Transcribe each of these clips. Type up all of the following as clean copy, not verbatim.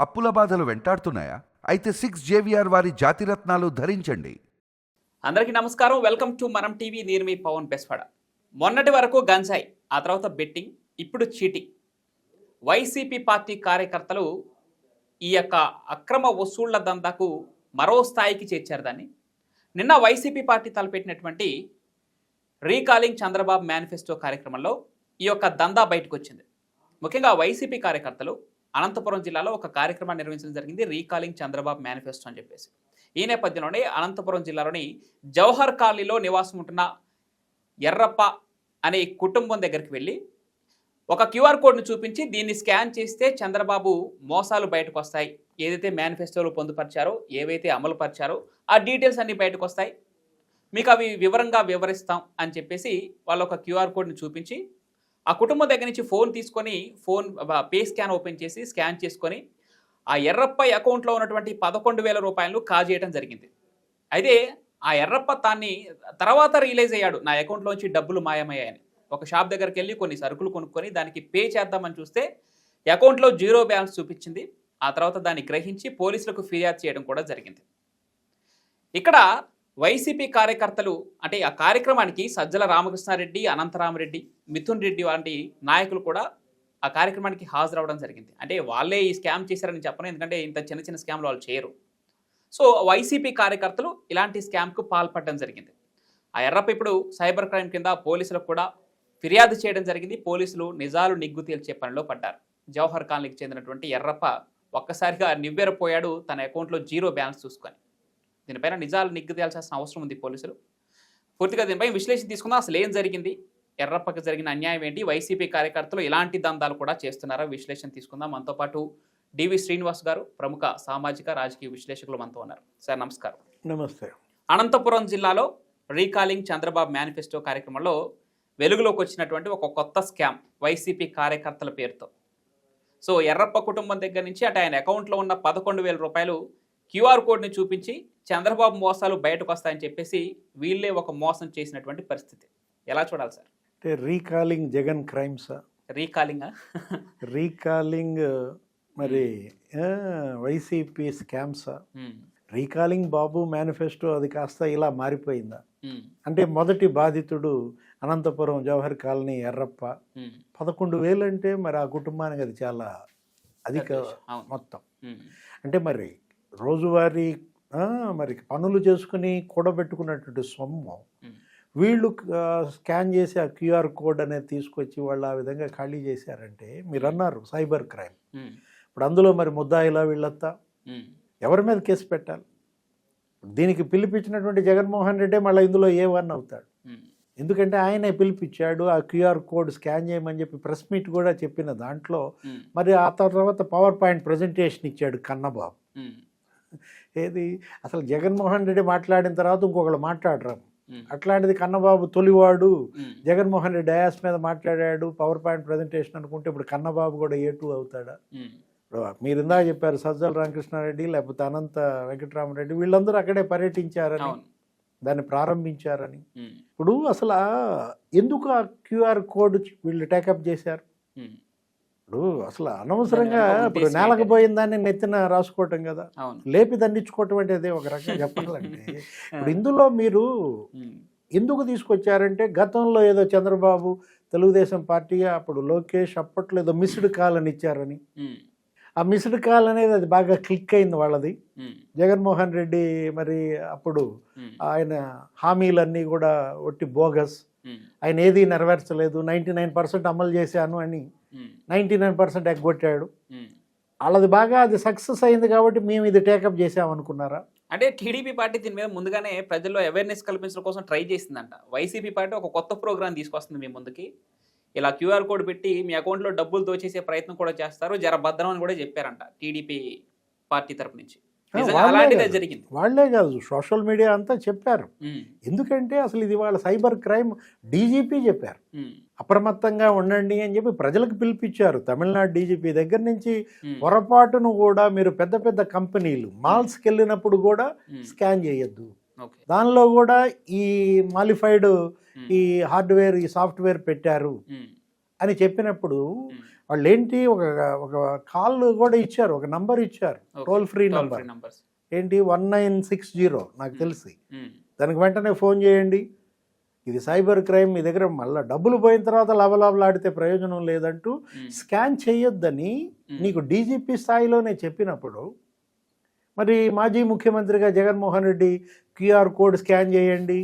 అప్పుల బాధలు వెంటాడుతున్నాయా? అయితే 6 JVR వారి జాతిరత్నాలు ధరించండి. అందరికీ నమస్కారం. వెల్కమ్ టు మనం టీవీ. నేను మీ పవన్ బెస్వాడ. మొన్నటి వరకు గంజాయి, ఆ తర్వాత బెట్టింగ్, ఇప్పుడు చీటింగ్. వైసీపీ పార్టీ కార్యకర్తలు ఈ యొక్క అక్రమ వసూళ్ల దందాకు మరో స్థాయికి చేర్చారు దాన్ని. నిన్న వైసీపీ పార్టీ తలపెట్టినటువంటి రీకాలింగ్ చంద్రబాబు మేనిఫెస్టో కార్యక్రమంలో ఈ యొక్క దందా బయటకు వచ్చింది. ముఖ్యంగా వైసీపీ కార్యకర్తలు అనంతపురం జిల్లాలో ఒక కార్యక్రమాన్ని నిర్వహించడం జరిగింది, రీకాలింగ్ చంద్రబాబు మేనిఫెస్టో అని చెప్పేసి. ఈ నేపథ్యంలోనే అనంతపురం జిల్లాలోని జవహర్ కాలనీలో నివాసం ఉంటున్న ఎర్రప్ప అనే కుటుంబం దగ్గరికి వెళ్ళి ఒక క్యూఆర్ కోడ్ను చూపించి దీన్ని స్కాన్ చేస్తే చంద్రబాబు మోసాలు బయటకు వస్తాయి, ఏదైతే మేనిఫెస్టోలో పొందుపరిచారో, ఏవైతే అమలు పరిచారో ఆ డీటెయిల్స్ అన్నీ బయటకు వస్తాయి, మీకు అవి వివరంగా వివరిస్తాం అని చెప్పేసి వాళ్ళు ఒక క్యూఆర్ కోడ్ని చూపించి ఆ కుటుంబం దగ్గర నుంచి ఫోన్ తీసుకొని పే స్కాన్ ఓపెన్ చేసి స్కాన్ చేసుకొని ఆ ఎర్రప్ప అకౌంట్లో ఉన్నటువంటి 11,000 రూపాయలను కాజేయడం జరిగింది. అయితే ఆ ఎర్రప్ప తర్వాత రియలైజ్ అయ్యాడు, నా అకౌంట్లోంచి డబ్బులు మాయమయ్యాయని. ఒక షాప్ దగ్గరికి వెళ్ళి కొన్ని సరుకులు కొనుక్కొని దానికి పే చేద్దామని చూస్తే అకౌంట్లో 0 బ్యాలెన్స్ చూపించింది. ఆ తర్వాత దాన్ని గ్రహించి పోలీసులకు ఫిర్యాదు చేయడం కూడా జరిగింది. ఇక్కడ వైసీపీ కార్యకర్తలు అంటే ఆ కార్యక్రమానికి సజ్జల రామకృష్ణారెడ్డి, అనంతరామరెడ్డి, మిథున్ రెడ్డి వంటి నాయకులు కూడా ఆ కార్యక్రమానికి హాజరవడం జరిగింది. అంటే వాళ్ళే ఈ స్కామ్ చేశారని చెప్పను, ఎందుకంటే ఇంత చిన్న చిన్న స్కామ్లు వాళ్ళు చేయరు. సో వైసీపీ కార్యకర్తలు ఇలాంటి స్కామ్కు పాల్పడడం జరిగింది. ఆ ఎర్రప్ప ఇప్పుడు సైబర్ క్రైమ్ కింద పోలీసులకు కూడా ఫిర్యాదు చేయడం జరిగింది. పోలీసులు నిజాలు నిగ్గు తేల్చే పనిలో పడ్డారు. జవహర్ కాలనీకి చెందినటువంటి ఎర్రప్ప ఒక్కసారిగా నివ్వెరపోయాడు, తన అకౌంట్లో 0 బ్యాలెన్స్ చూసుకొని. దీనిపైన నిజాలు నిగ్గు తేల్చాల్సిన అవసరం ఉంది పోలీసులు. పూర్తిగా దీనిపై విశ్లేషణ తీసుకుందాం. అసలు ఏం జరిగింది, ఎర్రప్పకి జరిగిన అన్యాయం ఏంటి, వైసీపీ కార్యకర్తలు ఇలాంటి దందాలు కూడా చేస్తున్నారా, విశ్లేషణ తీసుకుందాం. మనతో పాటు డివి శ్రీనివాస్ గారు, ప్రముఖ సామాజిక రాజకీయ విశ్లేషకులు మనతో ఉన్నారు. సార్ నమస్కారం. నమస్తే. అనంతపురం జిల్లాలో రీకాలింగ్ చంద్రబాబు మేనిఫెస్టో కార్యక్రమంలో వెలుగులోకి వచ్చినటువంటి ఒక కొత్త స్కామ్ వైసీపీ కార్యకర్తల పేరుతో. సో ఎర్రప్ప కుటుంబం దగ్గర నుంచి అంటే ఆయన అకౌంట్లో ఉన్న 11,000 రూపాయలు క్యూఆర్ కోడ్ని చూపించి చంద్రబాబు మోసాలు బయటకు వస్తాయని చెప్పేసి వీళ్ళే ఒక మోసం చేసినటువంటి పరిస్థితి. ఎలా చూడాలి సార్? అంటే రీకాలింగ్ జగన్ క్రైమ్సా? రీకాలింగ్ మరి వైసీపీ స్కామ్సా? రీకాలింగ్ బాబు మేనిఫెస్టో అది కాస్త ఇలా మారిపోయిందా? అంటే మొదటి బాధితుడు అనంతపురం జవహర్ కాలనీ ఎర్రప్ప. 11,000 అంటే మరి ఆ కుటుంబానికి అది చాలా అధిక మొత్తం. అంటే మరి రోజువారీ మరి పనులు చేసుకుని కూడబెట్టుకున్నటువంటి సొమ్ము వీళ్ళు స్కాన్ చేసి ఆ క్యూఆర్ కోడ్ అనేది తీసుకొచ్చి వాళ్ళు ఆ విధంగా ఖాళీ చేశారంటే మీరు అన్నారు సైబర్ క్రైమ్. ఇప్పుడు అందులో మరి ముద్దాయిలా వీళ్ళంతా ఎవరి మీద కేసు పెట్టాలి? దీనికి పిలిపించినటువంటి జగన్మోహన్ రెడ్డి మళ్ళీ ఇందులో A1 అవుతాడు. ఎందుకంటే ఆయనే పిలిపించాడు, ఆ క్యూఆర్ కోడ్ స్కాన్ చేయమని చెప్పి ప్రెస్ మీట్ కూడా చెప్పిన దాంట్లో మరి ఆ తర్వాత పవర్ పాయింట్ ప్రజెంటేషన్ ఇచ్చాడు కన్నబాబు. ఏది అసలు జగన్మోహన్ రెడ్డి మాట్లాడిన తర్వాత ఇంకొకళ్ళు మాట్లాడరు. అట్లాంటిది కన్నబాబు తొలివాడు, జగన్మోహన్ రెడ్డి డయాస్ మీద మాట్లాడాడు, పవర్ పాయింట్ ప్రజెంటేషన్ అనుకుంటే ఇప్పుడు కన్నబాబు కూడా A2 అవుతాడా? మీరు ఇందాక చెప్పారు సజ్జల రామకృష్ణారెడ్డి లేకపోతే అనంత వెంకటరామరెడ్డి వీళ్ళందరూ అక్కడే పర్యటించారని, దాన్ని ప్రారంభించారని. ఇప్పుడు అసలు ఎందుకు ఆ క్యూఆర్ కోడ్ వీళ్ళు టేకప్ చేశారు? ఇప్పుడు అసలు అనవసరంగా ఇప్పుడు నేలకపోయిన దాన్ని నెత్తిన రాసుకోవటం కదా, లేపి దండించుకోవటం అంటే అదే ఒక రకంగా చెప్పాలంటే. ఇప్పుడు ఇందులో మీరు ఎందుకు తీసుకొచ్చారంటే గతంలో ఏదో చంద్రబాబు తెలుగుదేశం పార్టీ అప్పుడు లోకేష్ అప్పట్లో ఏదో మిస్డ్ కాల్ అని ఇచ్చారని, ఆ మిస్డ్ కాల్ అనేది అది బాగా క్లిక్ అయింది వాళ్ళది. జగన్మోహన్ రెడ్డి మరి అప్పుడు ఆయన హామీలన్నీ కూడా ఒట్టి బోగస్, ఆయన ఏది నెరవేర్చలేదు, 99% అమలు చేశాను అని 99% ఎగ్గొట్టాడు. వాళ్ళది బాగా అది సక్సెస్ అయింది కాబట్టి మేము ఇది టేకప్ చేసామనుకున్నారా? అంటే టీడీపీ పార్టీ దీని మీద ముందుగానే ప్రజల్లో అవేర్నెస్ కల్పించడం కోసం ట్రై చేసిందంట. వైసీపీ పార్టీ ఒక కొత్త ప్రోగ్రామ్ తీసుకొస్తుంది మీ ముందుకి. ఇలా క్యూఆర్ కోడ్ పెట్టి మీ అకౌంట్లో డబ్బులు దోచేసే ప్రయత్నం కూడా చేస్తారు, జర భద్రం అని కూడా చెప్పారంట టీడీపీ పార్టీ తరపు నుంచి. జరిగింది వాళ్లే కాదు, సోషల్ మీడియా అంతా చెప్పారు. ఎందుకంటే అసలు ఇది వాళ్ళ సైబర్ క్రైమ్ డీజీపీ చెప్పారు, అప్రమత్తంగా ఉండండి అని చెప్పి ప్రజలకు పిలిపించారు. తమిళనాడు డీజీపీ దగ్గర నుంచి పొరపాటును కూడా మీరు పెద్ద పెద్ద కంపెనీలు మాల్స్కి వెళ్ళినప్పుడు కూడా స్కాన్ చేయొద్దు, దానిలో కూడా ఈ మాలిఫైడ్ ఈ హార్డ్వేర్ ఈ సాఫ్ట్వేర్ పెట్టారు అని చెప్పినప్పుడు వాళ్ళు ఏంటి ఒక కాల్ కూడా ఇచ్చారు, ఒక నంబర్ ఇచ్చారు, టోల్ ఫ్రీ నంబర్ ఏంటి 1960 నాకు తెలిసి. దానికి వెంటనే ఫోన్ చేయండి, ఇది సైబర్ క్రైమ్, మీ దగ్గర మళ్ళీ డబ్బులు పోయిన తర్వాత లవలాభలాడితే ప్రయోజనం లేదంటూ స్కాన్ చేయొద్దని నీకు డీజీపీ స్థాయిలోనే చెప్పినప్పుడు, మరి మాజీ ముఖ్యమంత్రిగా Jaganmohan Reddy QR code scan చేయండి,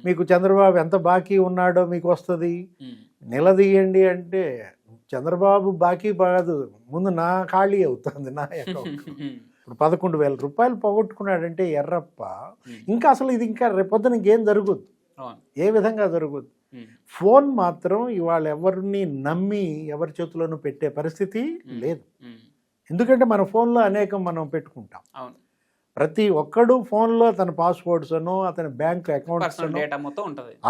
మీకు చంద్రబాబు ఎంత బాకీ ఉన్నాడో మీకు వస్తుంది, నిలదీయండి అంటే చంద్రబాబు బాకీ కాదు, ముందు నా ఖాళీ అవుతుంది నా అకౌంట్. ఇప్పుడు 11,000 రూపాయలు పోగొట్టుకున్నాడంటే ఎర్రప్ప, ఇంకా అసలు ఇది ఇంకా రేపొద్దున ఇంకేం జరుగుద్దు, ఏ విధంగా జరుగుద్దు. ఫోన్ మాత్రం ఇవాళ ఎవరిని నమ్మి ఎవరి చేతిలోనూ పెట్టే పరిస్థితి లేదు. ఎందుకంటే మన ఫోన్లో అనేకం మనం పెట్టుకుంటాం. ప్రతి ఒక్కడు ఫోన్లో తన పాస్వర్డ్స్ అనో అతని బ్యాంక్ అకౌంట్స్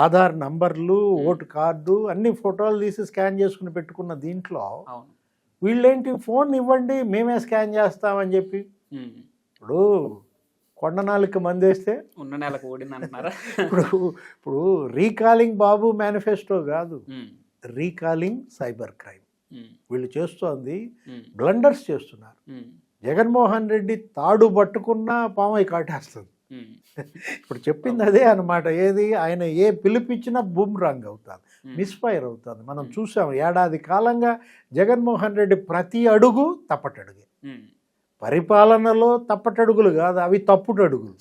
ఆధార్ నంబర్లు ఓటు కార్డు అన్ని ఫోటోలు తీసి స్కాన్ చేసుకుని పెట్టుకున్న దీంట్లో వీళ్ళేంటి ఫోన్ ఇవ్వండి మేమే స్కాన్ చేస్తామని చెప్పి, ఇప్పుడు కొండనాళ్ళకి మందేస్తే ఉన్న నెలకు ఓడింది అంటున్నారా? ఇప్పుడు రీకాలింగ్ బాబు మేనిఫెస్టో కాదు, రీకాలింగ్ సైబర్ క్రైమ్. వీళ్ళు చేస్తోంది బ్లండర్స్ చేస్తున్నారు. జగన్మోహన్ రెడ్డి తాడు పట్టుకున్నా పామై కాటేస్తుంది. ఇప్పుడు చెప్పింది అదే అనమాట. ఏది ఆయన ఏ పిలిపించినా బూమ్రాంగ్ అవుతుంది, మిస్ఫైర్ అవుతుంది. మనం చూసాం ఏడాది కాలంగా జగన్మోహన్ రెడ్డి ప్రతి అడుగు తప్పటడుగే. పరిపాలనలో తప్పటడుగులు కాదు, అవి తప్పుటడుగులు.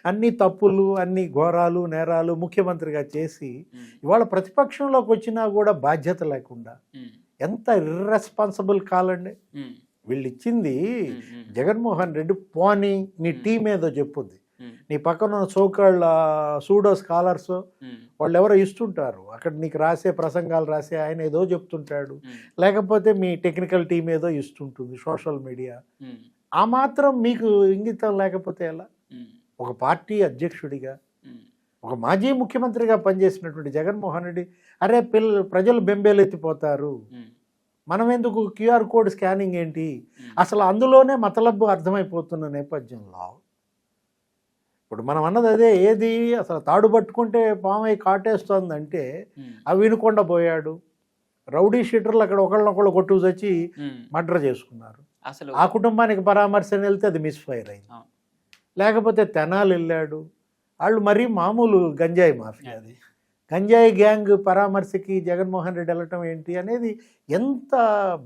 అన్ని తప్పులు, అన్ని ఘోరాలు, నేరాలు ముఖ్యమంత్రిగా చేసి ఇవాళ ప్రతిపక్షంలోకి వచ్చినా కూడా బాధ్యత లేకుండా ఎంత ఇర్రెస్పాన్సిబుల్ కాలండి. వీళ్ళు ఇచ్చింది జగన్మోహన్ రెడ్డి పోనీ నీ టీం ఏదో చెప్పుద్ది, నీ పక్కన సోకాళ్ళ సూడో స్కాలర్స్ వాళ్ళు ఎవరో ఇస్తుంటారు, అక్కడ నీకు రాసే ప్రసంగాలు రాసే ఆయన ఏదో చెప్తుంటాడు, లేకపోతే మీ టెక్నికల్ టీం ఏదో ఇస్తుంటుంది సోషల్ మీడియా. ఆ మాత్రం మీకు ఇంగితం లేకపోతే ఎలా? ఒక పార్టీ అధ్యక్షుడిగా, ఒక మాజీ ముఖ్యమంత్రిగా పనిచేసినటువంటి జగన్మోహన్ రెడ్డి అరే ప్రజలు బెంబేలెత్తిపోతారు, మనం ఎందుకు క్యూఆర్ కోడ్ స్కానింగ్ ఏంటి, అసలు అందులోనే మతలబ్బు అర్థమైపోతున్న నేపథ్యంలో ఇప్పుడు మనం అన్నది అదే. ఏది అసలు తాడు పట్టుకుంటే పామై కాటేస్తోందంటే అవి వినకుండా పోయాడు. రౌడీ షీటర్లు అక్కడ ఒకళ్ళనొకళ్ళు కొట్టు వచ్చి మర్డర్ చేసుకున్నారు. అసలు ఆ కుటుంబానికి పరామర్శన వెళ్తే అది మిస్ఫైర్ అయింది. లేకపోతే తెనాలి వెళ్ళాడు, వాళ్ళు మరీ మామూలు గంజాయి మాఫియా, అది గంజాయి గ్యాంగ్ పరామర్శకి జగన్మోహన్ రెడ్డి వెళ్ళటం ఏంటి అనేది ఎంత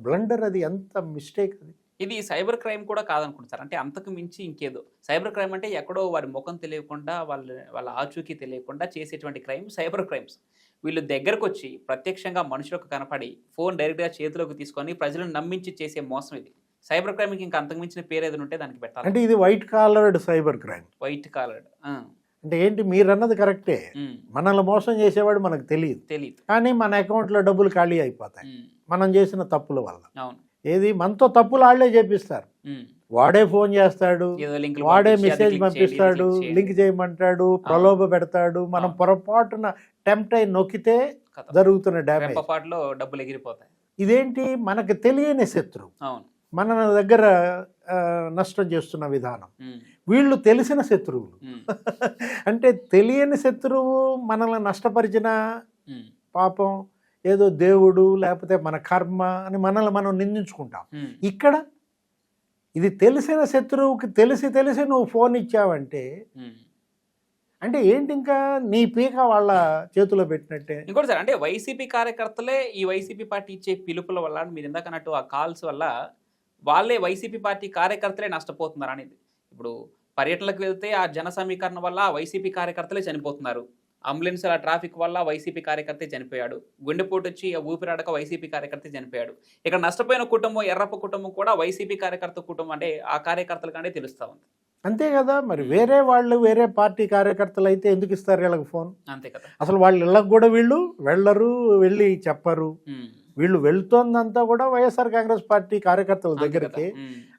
బ్లండర్, అది ఎంత మిస్టేక్. అది ఇది సైబర్ క్రైమ్ కూడా కాదనుకుంటారు. అంటే అంతకు మించి ఇంకేదో. సైబర్ క్రైమ్ అంటే ఎక్కడో వారి ముఖం తెలియకుండా వాళ్ళ ఆచూకీ తెలియకుండా చేసేటువంటి క్రైమ్ సైబర్ క్రైమ్స్. వీళ్ళు దగ్గరకు వచ్చి ప్రత్యక్షంగా మనుషులకు కనపడి ఫోన్ డైరెక్ట్గా చేతిలోకి తీసుకొని ప్రజలను నమ్మించి చేసే మోసం ఇది. సైబర్ క్రైమ్కి ఇంకా అంతకు మించిన పేరు ఏదైనా ఉంటే దానికి పెట్టాలి. అంటే ఇది white collared cyber crime. White collared అంటే ఏంటి, మీరు అన్నది కరెక్టే, మనల్ని మోసం చేసేవాడు మనకు తెలియదు, కానీ మన అకౌంట్లో డబ్బులు ఖాళీ అయిపోతాయి మనం చేసిన తప్పుల వల్ల. ఏది మనతో తప్పులు వాళ్ళే చేపిస్తారు. వాడే ఫోన్ చేస్తాడు, వాడే మెసేజ్ పంపిస్తాడు, లింక్ చేయమంటాడు, ప్రలోభ పెడతాడు. మనం పొరపాటున టెంప్ట్ అయి నొక్కితే జరుగుతున్న డ్యామేజ్, డబ్బులు ఎగిరిపోతాయి. ఇదేంటి మనకు తెలియని శత్రువు మన దగ్గర నష్టం చేస్తున్న విధానం. వీళ్ళు తెలిసిన శత్రువులు. అంటే తెలియని శత్రువు మనల్ని నష్టపరిచిన పాపం ఏదో దేవుడు లేకపోతే మన కర్మ అని మనల్ని మనం నిందించుకుంటాం. ఇక్కడ ఇది తెలిసిన శత్రువుకి తెలిసి నువ్వు ఫోన్ ఇచ్చావంటే అంటే ఏంటి, ఇంకా నీ పీక వాళ్ళ చేతిలో పెట్టినట్టే. ఇంకోటి సార్, అంటే వైసీపీ కార్యకర్తలే ఈ వైసీపీ పార్టీ ఇచ్చే పిలుపుల వల్ల, మీరు ఇందాక అన్నట్టు ఆ కాల్స్ వల్ల వాళ్ళే వైసీపీ పార్టీ కార్యకర్తలే నష్టపోతున్నారు అనేది. ఇప్పుడు పర్యటనలకు వెళ్తే ఆ జన సమీకరణ వల్ల వైసీపీ కార్యకర్తలే చనిపోతున్నారు. అంబులెన్స్ ట్రాఫిక్ వల్ల వైసీపీ కార్యకర్తే చనిపోయాడు. గుండెపోటు వచ్చి ఊపిరాడక వైసీపీ కార్యకర్తే చనిపోయాడు. ఇక్కడ నష్టపోయిన కుటుంబం ఎర్రప్ప కుటుంబం కూడా వైసీపీ కార్యకర్త కుటుంబం, అంటే ఆ కార్యకర్తల కంటే తెలుస్తూ ఉంది. అంతే కదా మరి. వేరే వాళ్ళు వేరే పార్టీ కార్యకర్తలు అయితే ఎందుకు ఇస్తారు వీళ్ళకి ఫోన్? అంతే కదా. అసలు వాళ్ళ ఇళ్ళకి కూడా వీళ్ళు వెళ్ళరు, వెళ్ళి చెప్పరు. వీళ్ళు వెళ్తోందంతా కూడా వైఎస్ఆర్ కాంగ్రెస్ పార్టీ కార్యకర్తల దగ్గరికి.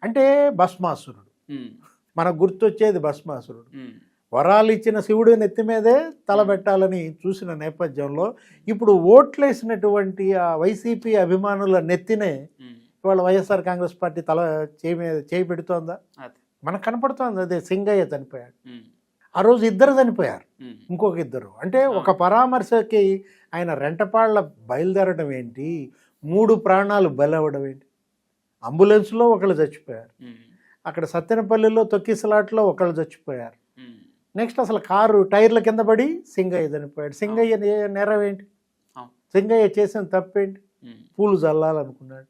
అంటే భస్మాసురుడు, మనకు గుర్తొచ్చేది భస్మాసురుడు. వరాలు ఇచ్చిన శివుడు నెత్తి మీదే తలబెట్టాలని చూసిన నేపథ్యంలో ఇప్పుడు ఓట్లేసినటువంటి ఆ వైసీపీ అభిమానుల నెత్తినే ఇవాళ వైఎస్ఆర్ కాంగ్రెస్ పార్టీ తల చేయి పెడుతోందా? మనకు కనపడుతోంది. అదే సింగయ్య చనిపోయాడు, ఆ రోజు ఇద్దరు చనిపోయారు, ఇంకొక ఇద్దరు. అంటే ఒక పరామర్శకి ఆయన రెంటపాళ్ళ బయలుదేరడం ఏంటి, 3 ప్రాణాలు బలవడం ఏంటి? అంబులెన్స్లో ఒకళ్ళు చచ్చిపోయారు, ఉమ్, అక్కడ సత్తెనపల్లిలో తొక్కిసలాట్లో ఒకళ్ళు చచ్చిపోయారు, ఉమ్, నెక్స్ట్ అసలు కారు టైర్ల కింద పడి సింగయ్య చనిపోయాడు. సింగయ్య నేరం ఏంటి? అవును. సింగయ్య చేసిన తప్పేంటి? ఉమ్, పూలు చల్లాలనుకున్నాడు,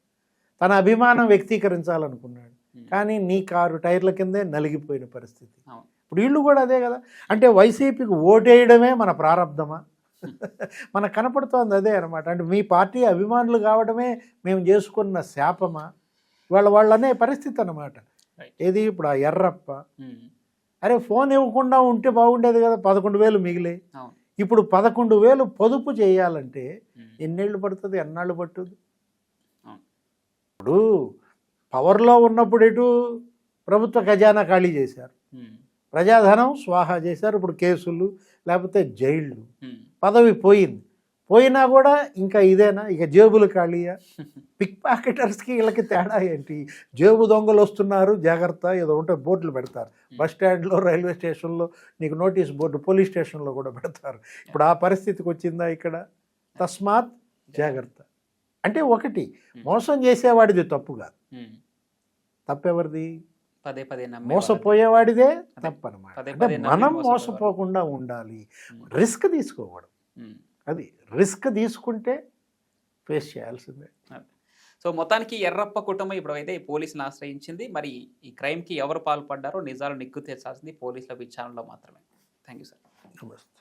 తన అభిమానం వ్యక్తీకరించాలనుకున్నాడు, కానీ నీ కారు టైర్ల కిందే నలిగిపోయిన పరిస్థితి. అవును. ఇప్పుడు వీళ్ళు కూడా అదే కదా. అంటే వైసీపీకి ఓటేయడమే మన ప్రారంధమా? మనకు కనపడుతోంది అదే అనమాట. అంటే మీ పార్టీ అభిమానులు కావడమే మేము చేసుకున్న శాపమా? వాళ్ళు అనే పరిస్థితి అన్నమాట. Right. ఏది ఇప్పుడు ఆ ఎర్రప్ప, ఉమ్, అరే ఫోన్ ఇవ్వకుండా ఉంటే బాగుండేది కదా, 11,000 మిగిలే. అవును. ఇప్పుడు 11,000 పొదుపు చేయాలంటే ఉమ్, ఎన్నేళ్ళు పడుతుంది, ఎన్నాళ్ళు పట్టుద్ది? అవును. ఇప్పుడు పవర్లో ఉన్నప్పుడు ఎటు ప్రభుత్వ ఖజానా ఖాళీ చేశారు, ఉమ్, ప్రజాధనం స్వాహా చేశారు, ఇప్పుడు కేసులు లేకపోతే జైళ్ళు, ఉమ్, పదవి పోయినా కూడా ఇంకా ఇదేనా? ఇక జేబులు ఖాళీయా? పిక్ పాకెటర్స్కి వీళ్ళకి తేడా ఏంటి? జేబు దొంగలు వస్తున్నారు జాగ్రత్త, ఏదో ఉంటే బోర్డులు పెడతారు బస్ స్టాండ్లో, రైల్వే స్టేషన్లో, నీకు నోటీస్ బోర్డు పోలీస్ స్టేషన్లో కూడా పెడతారు. ఇప్పుడు ఆ పరిస్థితికి వచ్చిందా ఇక్కడ? తస్మాత్ జాగ్రత్త. అంటే ఒకటి, మోసం చేసేవాడిది తప్పు కాదు, ఉమ్, తప్పెవరిది? పదే పదే నమ్మే మోసపోయేవాడిదే తప్పు అనమాట. పదే అంటే పదే నమ్మి మనం మోసపోయేవాడు. మోసపోకుండా ఉండాలి, రిస్క్ తీసుకోకూడదు. ఉమ్. అది రిస్క్ తీసుకుంటే ఫేస్ చేయాల్సిందే. సో మొత్తానికి ఎర్రప్ప కుటుంబం ఇప్పుడు అయితే పోలీసులను ఆశ్రయించింది. మరి ఈ క్రైమ్కి ఎవరు పాల్పడ్డారో నిజాలు నిగ్గు తేల్చాల్సింది పోలీసుల విచారణలో మాత్రమే. Thank you sir. నమస్తే.